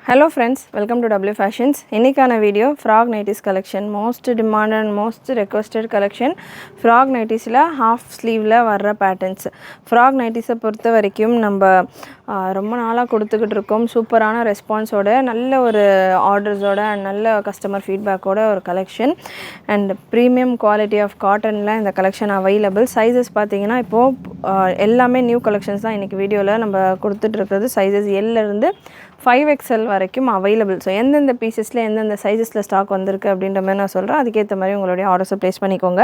Hello friends, welcome to W Fashions. இன்னைக்கான video frog nighties collection, most demanded and most requested collection. Frog nightiesல half sleeveல வர்ற patterns. Frog nighties பொறுத்த வரைக்கும் நம்ம ரொம்ப நாளா கொடுத்துக்கிட்டு இருக்கோம். சூப்பரான ரெஸ்பான்ஸோட நல்ல ஒரு ஆர்டர்ஸோட நல்ல கஸ்டமர் ஃபீட்பேக்கோட ஒரு collection and premium quality of காட்டனில் இந்த கலெக்ஷன் அவைலபிள். சைஸஸ் பார்த்தீங்கன்னா இப்போது எல்லாமே நியூ கலெக்ஷன்ஸ் தான் இன்றைக்கி வீடியோவில் நம்ம கொடுத்துட்ருக்கிறது. சைஸஸ் எல்லேருந்து 5XL வரைக்கும் அவைலபிள். ஸோ எந்தெந்த பீசஸில் எந்தெந்த சைஸஸில் ஸ்டாக் வந்திருக்கு அப்படின்ற மாதிரி நான் சொல்கிறேன். அதுக்கேற்ற மாதிரி உங்களுடைய ஆர்டர்ஸை ப்ளேஸ் பண்ணிக்கோங்க.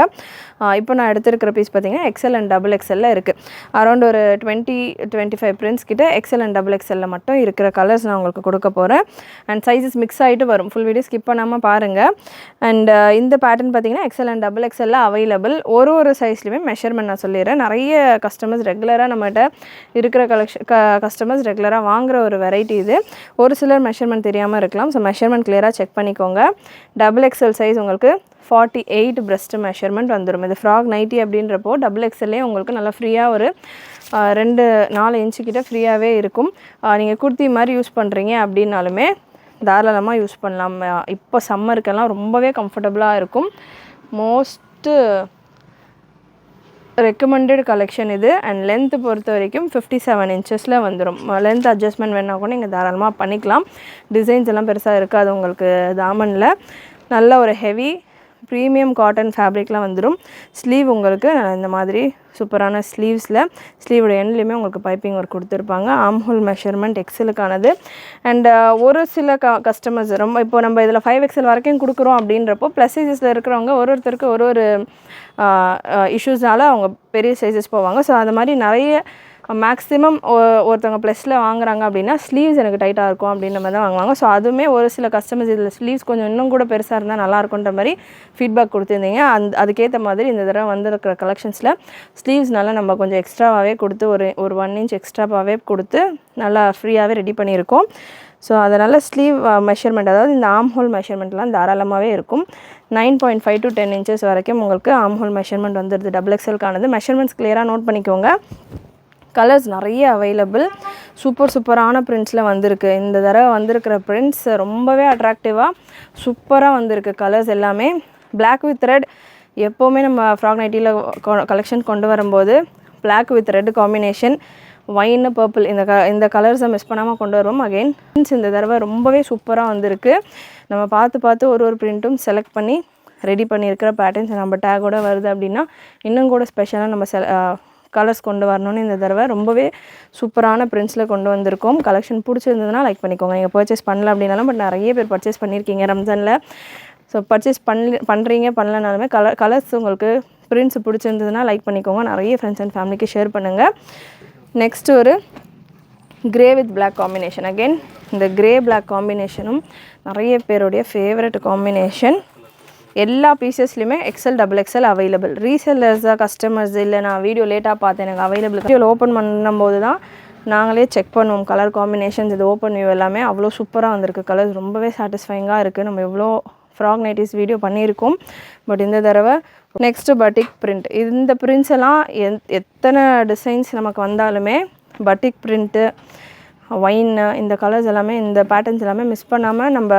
இப்போ நான் எடுத்துருக்கிற பீஸ் பார்த்தீங்கன்னா XL அண்ட் XXL இருக்குது. அரௌண்ட் ஒரு 20-25 பிரிண்ட்ஸ் கிட்ட XL அண்ட் XXL மட்டும் இருக்கிற கலர்ஸ் நான் உங்களுக்கு கொடுக்க போகிறேன். அண்ட் சைஸஸ் மிக்ஸ் ஆகிட்டு வரும். ஃபுல் வீடியோ ஸ்கிப் பண்ணாமல் பாருங்கள். அண்ட் இந்த பேட்டர்ன் பார்த்தீங்கன்னா XL அண்ட் XXL அவைலபிள். ஒரு சைஸ்லையுமே மெஷர்மெண்ட் நான் சொல்லிடுறேன். நிறைய கஸ்டமர்ஸ் ரெகுலராக நம்மகிட்ட இருக்கிற கஸ்டமர்ஸ் ரெகுலராக வாங்குகிற ஒரு வெரைட்டி இது. ஒரு சிலர் மெஷர்மெண்ட் தெரியாமல் இருக்கலாம். ஸோ மெஷர்மெண்ட் கிளியராக செக் பண்ணிக்கோங்க. XXL சைஸ் உங்களுக்கு 48 பிரஸ்ட் மெஷர்மெண்ட் வந்துடும். இது ஃப்ராக் நைட்டி அப்படின்றப்போ XXLே உங்களுக்கு நல்லா ஃப்ரீயாக ஒரு 2-4 இன்ச்சு கிட்ட ஃப்ரீயாகவே இருக்கும். நீங்கள் குர்த்தி மாதிரி யூஸ் பண்ணுறீங்க அப்படின்னாலுமே தாராளமாக யூஸ் பண்ணலாம். இப்போ சம்மருக்கெல்லாம் ரொம்பவே கம்ஃபர்டபுளாக இருக்கும். மோஸ்ட்டு ரெக்கமெண்டட் கலெக்ஷன் இது. அண்ட் லென்த்து பொறுத்த வரைக்கும் 57 இன்ச்சஸில் வந்துடும். லென்த் அட்ஜஸ்ட்மெண்ட் வேணால் கூட நீங்கள் தாராளமாக பண்ணிக்கலாம். டிசைன்ஸ் எல்லாம் பெருசாக இருக்காது உங்களுக்கு. தாமனில் நல்ல ஒரு ஹெவி ப்ரீமியம் காட்டன் ஃபேப்ரிக்லாம் வந்துடும். ஸ்லீவ் உங்களுக்கு இந்த மாதிரி சூப்பரான ஸ்லீவ்ஸில் ஸ்லீவோட எண்ட்லேயுமே உங்களுக்கு பைப்பிங் ஒர்க் கொடுத்துருப்பாங்க. ஆம் ஹோல் மெஷர்மெண்ட் எக்ஸலுக்கானது. அண்ட் ஒரு சில கஸ்டமர்ஸ் ரொம்ப இப்போ நம்ம இதில் 5XL வரைக்கும் கொடுக்குறோம் அப்படின்றப்போ ப்ளஸ் சைஸஸில் இருக்கிறவங்க ஒருத்தருக்கு ஒரு இஷ்யூஸ்னால அவங்க பெரிய சைஸஸ் போவாங்க. ஸோ அந்த மாதிரி நிறைய மேக்ஸிமம் ஒருத்தவங்க ப்ளஸில் வாங்குறாங்க அப்படின்னா ஸ்லீவ்ஸ் எனக்கு டைட்டாக இருக்கும் அப்படின்ற மாதிரி தான் வாங்குவாங்க. ஸோ அதுவுமே ஒரு சில கஸ்டமர்ஸ் இதில் ஸ்லீவ்ஸ் கொஞ்சம் இன்னும் கூட பெருசாக இருந்தால் நல்லாயிருக்குன்ற மாதிரி ஃபீட்பேக் கொடுத்துருந்தீங்க. அதுக்கேற்ற மாதிரி இந்த தடவை வந்திருக்கிற கலெக்ஷன்ஸில் ஸ்லீவ்ஸ்னால நம்ம கொஞ்சம் எக்ஸ்ட்ராவாகவே கொடுத்து ஒரு 1 இன்ச் எக்ஸ்ட்ராவாகவே கொடுத்து நல்லா ஃப்ரீயாகவே ரெடி பண்ணியிருக்கோம். ஸோ அதனால் ஸ்லீவ் மெஷர்மெண்ட், அதாவது இந்த ஆம் ஹோல் மெஷர்மெண்ட்லாம் தாராளமாகவே இருக்கும். 9.5 to 10 இன்ச்சஸ் வரைக்கும் உங்களுக்கு ஆம் ஹோல் மெஷர்மெண்ட் வந்துடுது. XXLக்கானது. மெஷர்மெண்ட்ஸ் கிளியராக நோட் பண்ணிக்கோங்க. கலர்ஸ் நிறைய அவைலபிள். சூப்பரான பிரிண்ட்ஸில் வந்திருக்கு. இந்த தடவை வந்திருக்கிற பிரிண்ட்ஸ் ரொம்பவே அட்ராக்டிவாக சூப்பராக வந்திருக்கு. கலர்ஸ் எல்லாமே பிளாக் வித் ரெட். எப்போவுமே நம்ம ஃப்ராக் நைட்டியில் கலெக்ஷன் கொண்டு வரும்போது black with red combination, wine purple இந்த கலர்ஸை மிஸ் பண்ணாமல் கொண்டு வருவோம். அகெயின் இந்த தடவை ரொம்பவே சூப்பராக வந்திருக்கு. நம்ம பார்த்து ஒரு பிரிண்ட்டும் செலக்ட் பண்ணி ரெடி பண்ணியிருக்கிற பேட்டர்ன்ஸ் நம்ம டேக்கோட வருது அப்படின்னா இன்னும் கூட ஸ்பெஷலாக நம்ம கலர்ஸ் கொண்டு வரணும்னு இந்த தடவை ரொம்பவே சூப்பரான பிரிண்ட்ஸில் கொண்டு வந்திருக்கோம். கலெக்ஷன் பிடிச்சிருந்ததுன்னா லைக் பண்ணிக்கோங்க. நீங்கள் பர்ச்சேஸ் பண்ணல அப்படின்னாலும் பட் நிறைய பேர் பர்ச்சேஸ் பண்ணியிருக்கீங்க ரம்ஜானில். ஸோ பர்ச்சேஸ் பண்ணுறீங்க பண்ணலனாலுமே கலர்ஸ் உங்களுக்கு பிரிண்ட்ஸ் பிடிச்சிருந்ததுன்னா லைக் பண்ணிக்கோங்க. நிறைய ஃப்ரெண்ட்ஸ் அண்ட் ஃபேமிலிக்கு ஷேர் பண்ணுங்கள். நெக்ஸ்ட் ஒரு grey with black combination. Again இந்த கிரே பிளாக் காம்பினேஷனும் நிறைய பேருடைய ஃபேவரட் காம்பினேஷன். எல்லா பீசஸ்லையுமே XL XXL அவைலபிள். ரீசெல்லர்ஸாக கஸ்டமர்ஸ் இல்லை நான் வீடியோ லேட்டாக பார்த்தேன் எனக்கு அவைலபிள் வீடியோவில் ஓப்பன் பண்ணும்போது தான் நாங்களே செக் பண்ணுவோம் கலர் காம்பினேஷன்ஸ். இது ஓப்பன் வியூ எல்லாமே அவ்வளோ சூப்பராக வந்திருக்கு. கலர்ஸ் ரொம்பவே சாட்டிஸ்ஃபைங்காக இருக்குது. நம்ம எவ்வளோ ஃப்ராக் நைட்டிஸ் வீடியோ பண்ணியிருக்கோம். பட் இந்த தடவை நெக்ஸ்ட்டு பட்டிக் பிரிண்ட். இந்த பிரிண்ட்ஸ் எல்லாம் எத்தனை டிசைன்ஸ் நமக்கு வந்தாலுமே பட்டிக் பிரிண்ட்டு, ஒயின், இந்த கலர்ஸ் எல்லாமே இந்த பேட்டர்ன்ஸ் எல்லாமே மிஸ் பண்ணாமல் நம்ம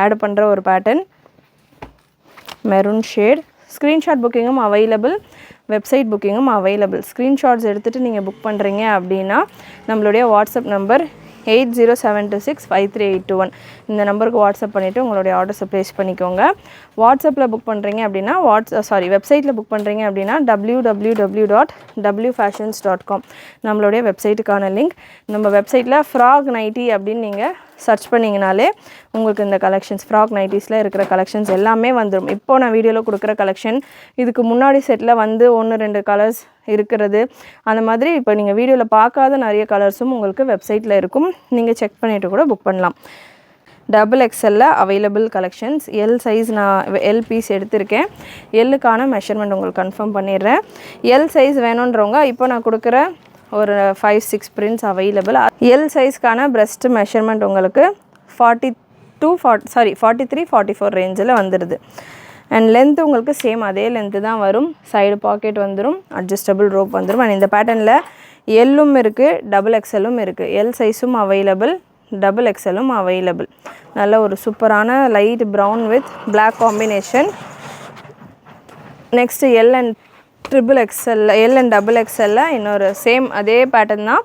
ஆட் பண்ணுற ஒரு பேட்டர்ன். Maroon shade. ஸ்க்ரீன்ஷாட் புக்கிங்கும் அவைலபிள், வெப்சைட் புக்கிங்கும் அவைலபிள். ஸ்க்ரீன்ஷாட்ஸ் எடுத்துகிட்டு நீங்கள் புக் பண்ணுறீங்க அப்படின்னா நம்மளுடைய வாட்ஸ்அப் நம்பர் 8072653821 இந்த நம்பருக்கு வாட்ஸ்அப் பண்ணிவிட்டு உங்களுடைய ஆர்டர்ஸை ப்ளேஸ் பண்ணிக்கோங்க. வாட்ஸ்அப்பில் புக் பண்ணுறீங்க அப்படின்னா வெப்சைட்டில் புக் பண்ணுறீங்க அப்படின்னா www.wfashions.com நம்மளுடைய வெப்சைட்டுக்கான லிங்க். நம்ம வெப்சைட்டில் ஃப்ராக் நைட்டி அப்படின்னு நீங்கள் சர்ச் பண்ணிங்கனாலே உங்களுக்கு இந்த கலெக்ஷன்ஸ் ஃப்ராக் நைட்டிஸில் இருக்கிற கலெக்ஷன்ஸ் எல்லாமே வந்துடும். இப்போது நான் வீடியோவில் கொடுக்குற கலெக்ஷன் இதுக்கு முன்னாடி செட்டில் வந்து 1-2 கலர்ஸ் இருக்கிறது. அந்த மாதிரி இப்போ நீங்கள் வீடியோவில் பார்க்காத நிறைய கலர்ஸும் உங்களுக்கு வெப்சைட்டில் இருக்கும். நீங்கள் செக் பண்ணிவிட்டு கூட புக் பண்ணலாம். XXL available collections. L size நான் எல் பீஸ் எடுத்திருக்கேன். எல்லுக்கான மெஷர்மெண்ட் உங்களுக்கு கன்ஃபார்ம் பண்ணிடுறேன். எல் சைஸ் வேணுன்றவங்க இப்போ நான் கொடுக்குற ஒரு 5-6 பிரிண்ட்ஸ் அவைலபிள். எல் சைஸ்க்கான பிரஸ்ட் மெஷர்மெண்ட் உங்களுக்கு 43-44 ரேஞ்சில் வந்துடுது. அண்ட் லென்த்து உங்களுக்கு சேம் அதே லென்த்து தான் வரும். சைடு பாக்கெட் வந்துடும், அட்ஜஸ்டபிள் ரோப் வந்துடும். அண்ட் இந்த பேட்டர்னில் எல்லும் இருக்குது, XXLும் இருக்குது. எல் சைஸும் அவைலபிள். Double எக்ஸலும் available. நல்ல ஒரு சூப்பரான light brown with black combination. Next L and triple XL, L and double எக்ஸலில் இன்னொரு சேம் அதே பேட்டர்ன் தான்.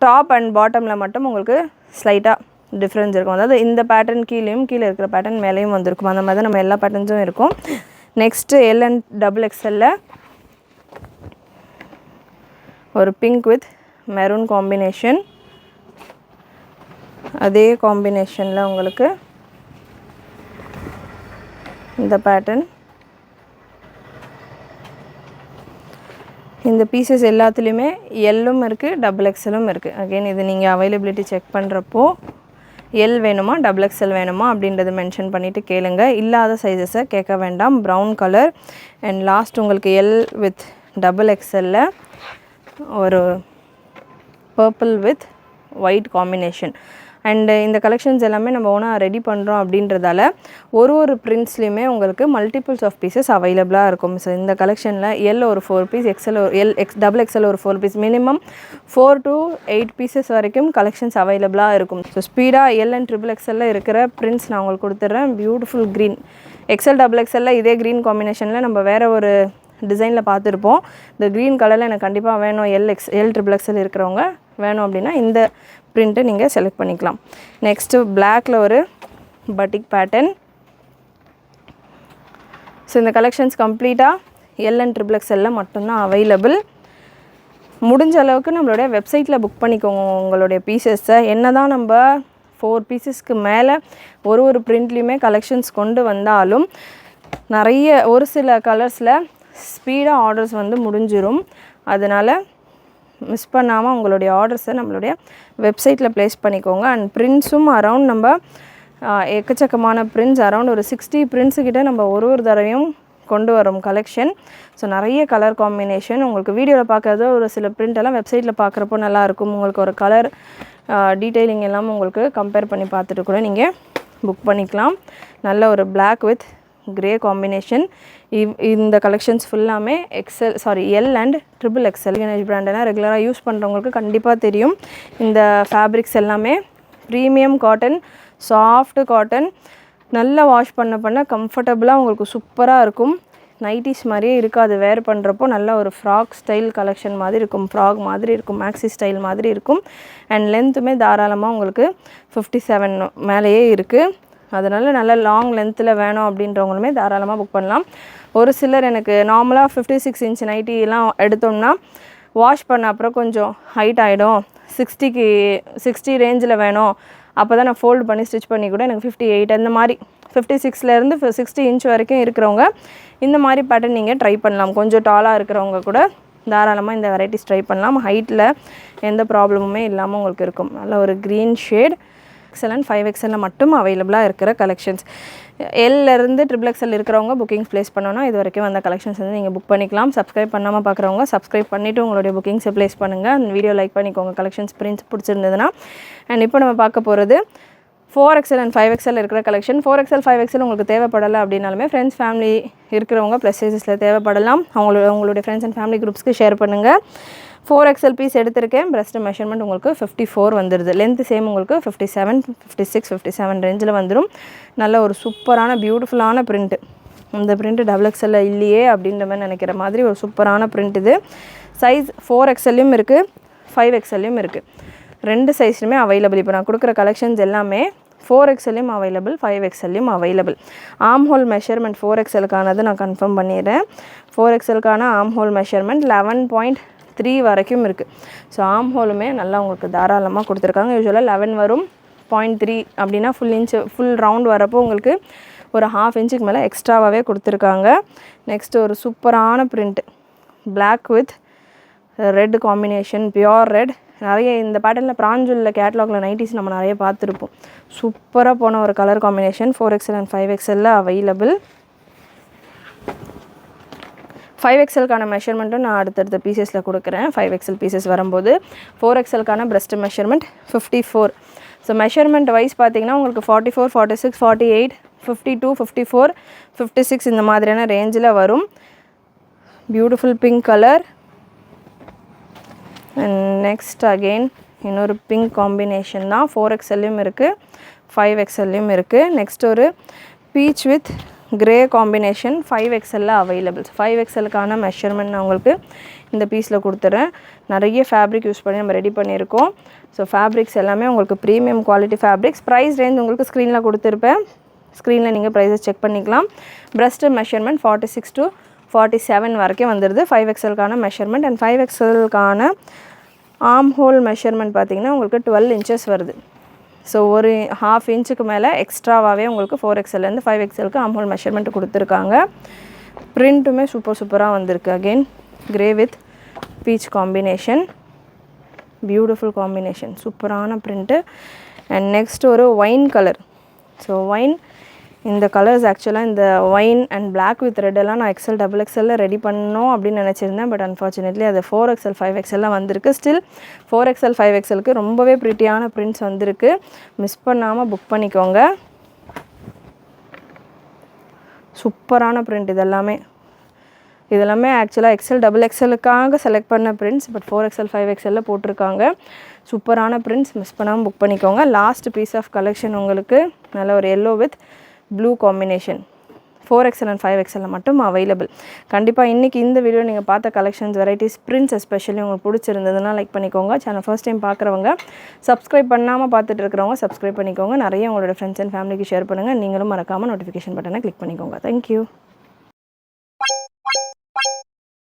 டாப் அண்ட் பாட்டமில் மட்டும் உங்களுக்கு ஸ்லைட்டாக டிஃப்ரென்ஸ் இருக்கும். அதாவது இந்த பேட்டர்ன் கீழேயும் கீழே இருக்கிற பேட்டர்ன் மேலேயும் வந்திருக்கும். அந்த மாதிரி தான் நம்ம எல்லா பேட்டர்ன்ஸும் இருக்கும். நெக்ஸ்ட்டு எல் அண்ட் டபுள் எக்ஸலில் ஒரு பிங்க் வித் மெரூன் காம்பினேஷன். அதே காம்பினேஷனில் உங்களுக்கு இந்த பேட்டர்ன். இந்த பீசஸ் எல்லாத்துலேயுமே எல்லும் இருக்குது, டபுள் எக்ஸலும் இருக்குது. அகெயின் இது நீங்கள் அவைலபிலிட்டி செக் பண்ணுறப்போ எல் வேணுமா டபுள் எக்ஸல் வேணுமா அப்படின்றத மென்ஷன் பண்ணிவிட்டு கேளுங்க. இல்லாத சைஸஸை கேட்க வேண்டாம். ப்ரௌன் கலர் அண்ட் லாஸ்ட் உங்களுக்கு எல் வித் டபுள் எக்ஸலில் ஒரு purple with white combination. And இந்த கலெக்ஷன்ஸ் எல்லாமே நம்ம ஓனாக ரெடி பண்ணுறோம் அப்படின்றதால ஒரு பிரிண்ட்ஸ்லேயுமே உங்களுக்கு மல்டிபிள்ஸ் ஆஃப் பீசஸ் அவைலபிளாக இருக்கும். ஸோ இந்த கலெக்ஷனில் எல் ஒரு 4 பீஸ், எக்ஸல் டபுள் எக்ஸல் ஒரு 4 பீஸ், மினிமம் 4 to 8 பீசஸ் வரைக்கும் கலெக்ஷன்ஸ் அவைலபிளாக இருக்கும். ஸோ ஸ்பீடாக எல் அண்ட் ட்ரிபிள் எக்ஸலில் இருக்கிற பிரிண்ட்ஸ் நான் உங்களுக்கு கொடுத்துட்றேன். Beautiful green. எக்ஸல் டபுள் எக்ஸலில் இதே க்ரீன் காம்பினேஷனில் நம்ம வேறு ஒரு டிசைனில் பார்த்துருப்போம். இந்த க்ரீன் கலரில் எனக்கு கண்டிப்பாக வேணும், எல் ட்ரிபிள் எக்ஸல் இருக்கிறவங்க வேணும் அப்படின்னா இந்த பிரிண்ட்டை நீங்கள் செலக்ட் பண்ணிக்கலாம். நெக்ஸ்ட்டு பிளாக்கில் ஒரு பட்டிக் பேட்டர்ன். ஸோ இந்த கலெக்ஷன்ஸ் கம்ப்ளீட்டாக எல் அண்ட் ட்ரிபிள் எக்ஸலில் மட்டும்தான் அவைலபிள். முடிஞ்ச அளவுக்கு நம்மளுடைய வெப்சைட்டில் புக் பண்ணிக்கோங்க உங்களுடைய பீசஸை. என்ன தான் நம்ம 4 பீசஸ்க்கு மேலே ஒரு பிரிண்ட்லேயுமே கலெக்ஷன்ஸ் கொண்டு வந்தாலும் நிறைய ஒரு சில கலர்ஸில் ஸ்பீடாக ஆர்டர்ஸ் வந்து முடிஞ்சிடும். அதனால் மிஸ் பண்ணாமல் உங்களுடைய ஆர்டர்ஸை நம்மளுடைய வெப்சைட்டில் ப்ளேஸ் பண்ணிக்கோங்க. அண்ட் பிரிண்ட்ஸும் அரவுண்ட் நம்ம எக்கச்சக்கமான பிரிண்ட்ஸ் அரவுண்ட் ஒரு 60 பிரிண்ட்ஸுக்கிட்ட நம்ம ஒரு தடவையும் கொண்டு வரோம் கலெக்ஷன். ஸோ நிறைய கலர் காம்பினேஷன் உங்களுக்கு வீடியோவில் பார்க்குறதோ ஒரு சில பிரிண்டெல்லாம் வெப்சைட்டில் பார்க்குறப்போ நல்லாயிருக்கும். உங்களுக்கு ஒரு கலர் டீட்டெயிலிங் எல்லாம் உங்களுக்கு கம்பேர் பண்ணி பார்த்துட்டு கூட நீங்கள் புக் பண்ணிக்கலாம். நல்ல ஒரு பிளாக் வித் கிரே காம்பினேஷன். இந்த கலெக்ஷன்ஸ் ஃபுல்லாமே L and triple XL Ganesh பிராண்டெல்லாம் ரெகுலராக யூஸ் பண்ணுறவங்களுக்கு கண்டிப்பாக தெரியும். இந்த ஃபேப்ரிக்ஸ் எல்லாமே ப்ரீமியம் காட்டன், சாஃப்ட் காட்டன், நல்லா வாஷ் பண்ண கம்ஃபர்டபுளாக உங்களுக்கு சூப்பராக இருக்கும். நைட்டிஸ் மாதிரியே இருக்காது. வேர் பண்ணுறப்போ நல்ல ஒரு ஃப்ராக் ஸ்டைல் கலெக்ஷன் மாதிரி இருக்கும், ஃப்ராக் மாதிரி இருக்கும், மேக்ஸி ஸ்டைல் மாதிரி இருக்கும். அண்ட் லென்த்துமே தாராளமாக உங்களுக்கு 57 மேலேயே இருக்குது. அதனால் நல்ல லாங் லென்த்தில் வேணும் அப்படின்றவங்களுமே தாராளமாக புக் பண்ணலாம். ஒரு சிலர் எனக்கு நார்மலாக 56 இன்ச் நைட்டிலாம் எடுத்தோம்னா வாஷ் பண்ண அப்புறம் கொஞ்சம் ஹைட் ஆகிடும், 60 ரேஞ்சில் வேணும், அப்போ தான் நான் ஃபோல்டு பண்ணி ஸ்டிச் பண்ணி கூட எனக்கு 58 அந்த மாதிரி 56லேருந்து 60 இன்ச் வரைக்கும் இருக்கிறவங்க இந்த மாதிரி பேட்டர்ன் நீங்கள் ட்ரை பண்ணலாம். கொஞ்சம் டாலாக இருக்கிறவங்க கூட தாராளமாக இந்த வெரைட்டிஸ் ட்ரை பண்ணலாம். ஹைட்டில் எந்த ப்ராப்ளமுமே இல்லாமல் உங்களுக்கு இருக்கும். நல்ல ஒரு green shade. XL and 5XL மட்டும் அவைலபிளாக இருக்கிற கலெக்ஷன்ஸ். எல்லேருந்து ட்ரிபிள் எக்ஸல் இருக்கிறவங்க புக்கிங்ஸ் ப்ளேஸ் பண்ணோன்னா இது வரைக்கும் அந்த கலெக்ஷன்ஸ் வந்து நீங்கள் புக் பண்ணிக்கலாம். சப்ஸ்கிரைப் பண்ணாமல் பார்க்குறவங்க சப்ஸ்கிரைப் பண்ணிவிட்டு உங்களுடைய புக்கிங்ஸை ப்ளேஸ் பண்ணுங்கள். அந்த வீடியோ லைக் பண்ணிக்கோங்க கலெக்ஷன்ஸ் பிரிண்ட்ஸ் பிடிச்சிருந்ததுன்னா. அண்ட் இப்போ நம்ம பார்க்க போகிறது 4XL அண்ட் 5XL இருக்கிற கலெக்ஷன். 4XL 5XL உங்களுக்கு தேவைப்படலை அப்படின்னாலுமே ஃப்ரெண்ட்ஸ் ஃபேமிலி இருக்கிறவங்க ப்ளஸ் சைஸஸில் தேவைப்படலாம். உங்களுடைய ஃப்ரெண்ட்ஸ் அண்ட் ஃபேமிலி குரூப்ஸ்க்கு ஷேர் பண்ணுங்கள். 4XL பீஸ் எடுத்திருக்கேன். பிரஸ்ட் மெஷர்மெண்ட் உங்களுக்கு 54 வந்துடுது. லென்த் சேம் உங்களுக்கு 57, 56, 57 ரேஞ்சில் வந்துடும். நல்ல ஒரு சூப்பரான பியூட்டிஃபுல்லான பிரிண்ட்டு. இந்த பிரிண்ட்டு டபுள் எக்ஸலில் இல்லையே அப்படின்ற மாதிரி நினைக்கிற மாதிரி ஒரு சூப்பரான பிரிண்ட் இது. சைஸ் 4XLலையும் இருக்குது, 5XLலையும் இருக்குது. 2 சைஸ்லையுமே அவைலபிள். இப்போ நான் கொடுக்குற கலெக்ஷன்ஸ் எல்லாமே 4XLலையும் அவைலபிள், 5XLலையும் அவைலபிள். ஆம் ஹோல் மெஷர்மெண்ட் 4XLக்கானது நான் கன்ஃபார்ம் பண்ணிடுறேன். 4XLக்கான ஆம் ஹோல் மெஷர்மெண்ட் 11.3 வரைக்கும் இருக்குது. ஸோ ஆம் ஹோலுமே நல்லா உங்களுக்கு தாராளமாக கொடுத்துருக்காங்க. யூஸ்வலாக 11 வரும், 0.3 அப்படின்னா ஃபுல் ரவுண்ட் வரப்போ உங்களுக்கு ஒரு 1/2 இன்ச்சுக்கு மேலே எக்ஸ்ட்ராவாகவே கொடுத்துருக்காங்க. நெக்ஸ்ட்டு ஒரு சூப்பரான print, black with red combination, pure red. நிறைய இந்த பேட்டர்னில் பிராஞ்சூலில் கேட்லாகில் நைட்டிஸ் நம்ம நிறைய பார்த்துருப்போம். சூப்பராக போன ஒரு கலர் காம்பினேஷன். 4XL அண்ட் 5XLல அவைலபிள். 5XLக்கான மெஷர்மெண்ட்டும் நான் அடுத்தடுத்த பீசஸில் கொடுக்குறேன். 5XL பீசஸ் வரும்போது 4XLக்கான breast measurement 54. So measurement wise பார்த்திங்கன்னா உங்களுக்கு 44, 46, 48, 52, 54, 56 இந்த மாதிரியான ரேஞ்சில் வரும். Beautiful pink colour. And next again இன்னொரு பிங்க் காம்பினேஷன் தான். 4XLலையும் இருக்குது, 5XLலையும் இருக்குது. நெக்ஸ்ட் ஒரு peach with grey combination 5XL available. 5XLக்கான மெஷர்மெண்ட் நான் உங்களுக்கு இந்த பீஸில் கொடுத்துட்றேன். நிறைய ஃபேப்ரிக் யூஸ் பண்ணி நம்ம ரெடி பண்ணியிருக்கோம். ஸோ ஃபேப்ரிக்ஸ் எல்லாமே உங்களுக்கு premium quality fabrics. Price range உங்களுக்கு ஸ்க்ரீனில் கொடுத்துருப்பேன். ஸ்க்ரீனில் நீங்கள் ப்ரைஸஸ் செக் பண்ணிக்கலாம். பிரஸ்ட் மெஷர்மெண்ட் 46 to 47 வரைக்கும் வந்துடுது 5XLக்கான மெஷர்மெண்ட். அண்ட் 5XLக்கான ஆர்ம் ஹோல் மெஷர்மெண்ட் பார்த்திங்கன்னா உங்களுக்கு 12 inches வருது. ஸோ ஒரு ½ இன்ச்சுக்கு மேலே எக்ஸ்ட்ராவாகவே உங்களுக்கு 4XLலேருந்து 5XLக்கு ஆர்ம் ஹோல் மெஷர்மெண்ட் கொடுத்துருக்காங்க. ப்ரிண்ட்டுமே சூப்பராக வந்திருக்கு. Again grey with peach combination, beautiful combination, சூப்பரான ப்ரிண்ட்டு. அண்ட் நெக்ஸ்ட் ஒரு ஒயின் கலர். ஸோ ஒயின் இந்த கலர்ஸ் ஆக்சுவலாக இந்த wine and black with red எல்லாம் நான் XL XXL ரெடி பண்ணணும் அப்படின்னு நினச்சிருந்தேன். பட் அன்ஃபார்ச்சுனேட்லி அது 4XL 5XL வந்திருக்கு. ஸ்டில் 4XL 5XLக்கு ரொம்பவே ப்ரிட்டியான பிரிண்ட்ஸ் வந்திருக்கு. மிஸ் பண்ணாமல் புக் பண்ணிக்கோங்க. சூப்பரான பிரிண்ட் இதெல்லாமே ஆக்சுவலாக XL XXLக்காக செலக்ட் பண்ண பிரிண்ட்ஸ். பட் 4XL 5XL போட்டிருக்காங்க. சூப்பரான பிரிண்ட்ஸ், மிஸ் பண்ணாமல் புக் பண்ணிக்கோங்க. லாஸ்ட் பீஸ் ஆஃப் கலெக்ஷன் உங்களுக்கு நல்ல ஒரு yellow with blue combination 4XL and 5XL மட்டும் அவைலபிள். கண்டிப்பாக இன்றைக்கி இந்த வீடியோ நீங்கள் பார்த்த கலெக்ஷன்ஸ் வெரைட்டிஸ் பிரிண்ட்ஸ் எஸ்பெஷலி உங்களுக்கு பிடிச்சிருந்ததுன்னா லைக் பண்ணிக்கோங்க. சேனல் ஃபர்ஸ்ட் டைம் பார்க்குறவங்க, சப்ஸ்கிரைப் பண்ணாமல் பார்த்துட்டு இருக்கிறவங்க சப்ஸ்கிரைப் பண்ணிக்கோங்க. நிறைய உங்களோட ஃப்ரெண்ட்ஸ் அண்ட் ஃபேமிலிக்கு ஷேர் பண்ணுங்கள். நீங்களும் மறக்காமல் நோட்டிஃபிகேஷன் பட்டனை கிளிக் பண்ணிக்கோங்க. தேங்க்யூ.